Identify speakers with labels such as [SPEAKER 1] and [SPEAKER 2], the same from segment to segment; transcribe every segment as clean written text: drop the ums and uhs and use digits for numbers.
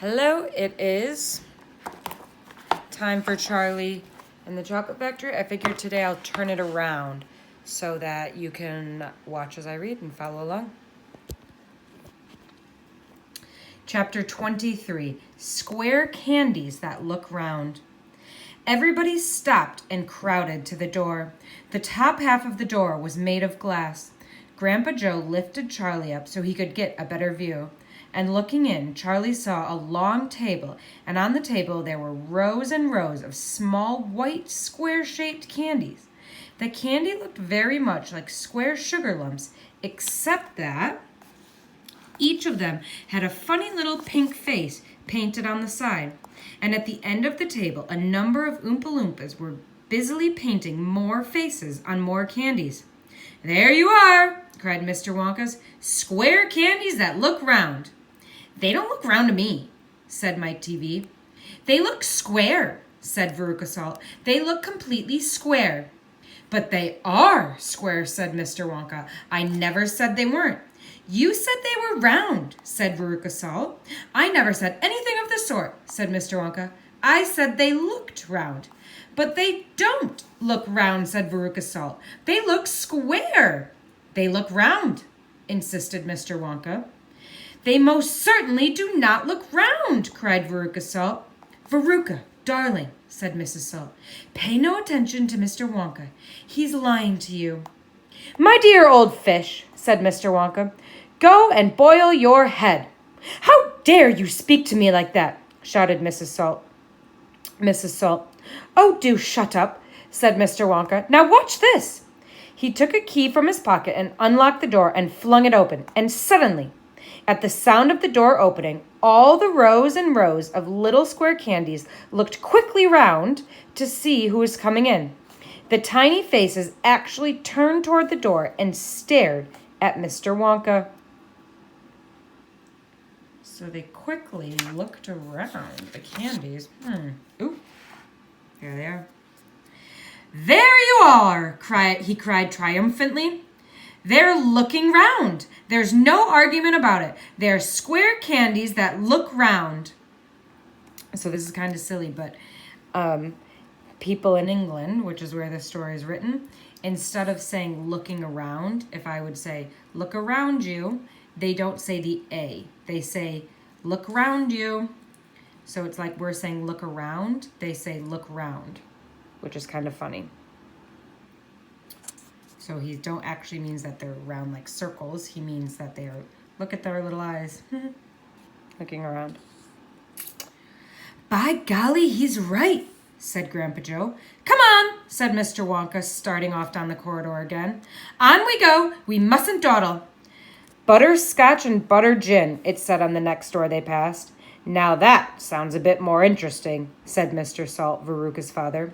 [SPEAKER 1] Hello, it is time for Charlie and the Chocolate Factory. I figured today I'll turn it around so that you can watch as I read and follow along. Chapter 23, Square Candies That Look Round. Everybody stopped and crowded to the door. The top half of the door was made of glass. Grandpa Joe lifted Charlie up so he could get a better view. And looking in, Charlie saw a long table, and on the table there were rows and rows of small white square-shaped candies. The candy looked very much like square sugar lumps, except that each of them had a funny little pink face painted on the side. And at the end of the table, a number of Oompa Loompas were busily painting more faces on more candies. "There you are," cried Mr. Wonka's, "square candies that look round." "They don't look round to me," said Mike TV. "They look square," said Veruca Salt. "They look completely square." "But they are square," said Mr. Wonka. "I never said they weren't." "You said they were round," said Veruca Salt. "I never said anything of the sort," said Mr. Wonka. "I said they looked round." "But they don't look round," said Veruca Salt. "They look square." "They look round," insisted Mr. Wonka. "They most certainly do not look round," cried Veruca Salt. "Veruca, darling," said Mrs. Salt, "pay no attention to Mr. Wonka. He's lying to you." "My dear old fish," said Mr. Wonka, "go and boil your head." "How dare you speak to me like that?" shouted Mrs. Salt. Mrs. Salt, "Oh, do shut up," said Mr. Wonka. "Now watch this." He took a key from his pocket and unlocked the door and flung it open. And suddenly, at the sound of the door opening, all the rows and rows of little square candies looked quickly round to see who was coming in. The tiny faces actually turned toward the door and stared at Mr. Wonka. So they quickly looked around the candies. Ooh, there they are. "There you are!" he cried triumphantly. "They're looking round. There's no argument about it. They're square candies that look round." So this is kind of silly, but people in England, which is where the story is written, instead of saying looking around, if I would say look around you, they don't say the A. They say look around you. So it's like we're saying look around. They say look round, which is kind of funny. So he don't actually means that they're round like circles. He means that they're, look at their little eyes, looking around. "By golly, he's right," said Grandpa Joe. "Come on," said Mr. Wonka, starting off down the corridor again. "On we go. We mustn't dawdle." "Butterscotch and butter gin," it said on the next door they passed. "Now that sounds a bit more interesting," said Mr. Salt, Veruca's father.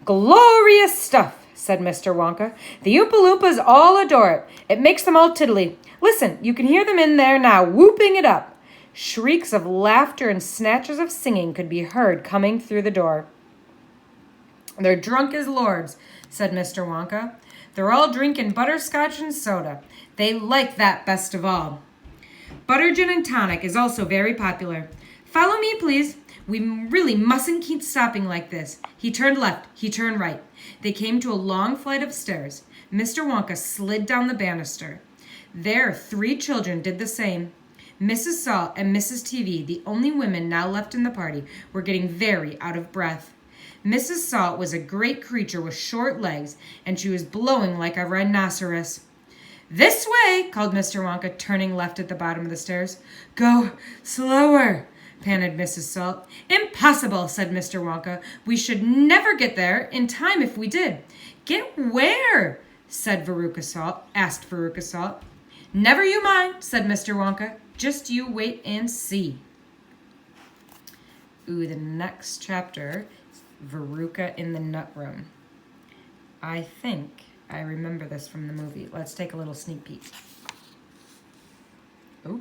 [SPEAKER 1] "Glorious stuff," said Mr. Wonka. "The Oompa Loompas all adore it. It makes them all tiddly. Listen, you can hear them in there now, whooping it up." Shrieks of laughter and snatches of singing could be heard coming through the door. "They're drunk as lords," said Mr. Wonka. "They're all drinking butterscotch and soda. They like that best of all. Butter gin and tonic is also very popular. Follow me, please. We really mustn't keep stopping like this." He turned left. He turned right. They came to a long flight of stairs. Mr. Wonka slid down the banister. There, 3 children did the same. Mrs. Salt and Mrs. TV, the only women now left in the party, were getting very out of breath. Mrs. Salt was a great creature with short legs, and she was blowing like a rhinoceros. "This way," called Mr. Wonka, turning left at the bottom of the stairs. "Go slower," panted Mrs. Salt. "Impossible," said Mr. Wonka. "We should never get there in time if we did." "Get where?" asked Veruca Salt. "Never you mind," said Mr. Wonka. "Just you wait and see." Ooh, the next chapter, Veruca in the Nut Room. I think I remember this from the movie. Let's take a little sneak peek. Ooh.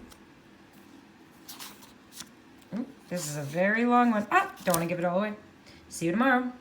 [SPEAKER 1] Ooh, this is a very long one. Don't want to give it all away. See you tomorrow.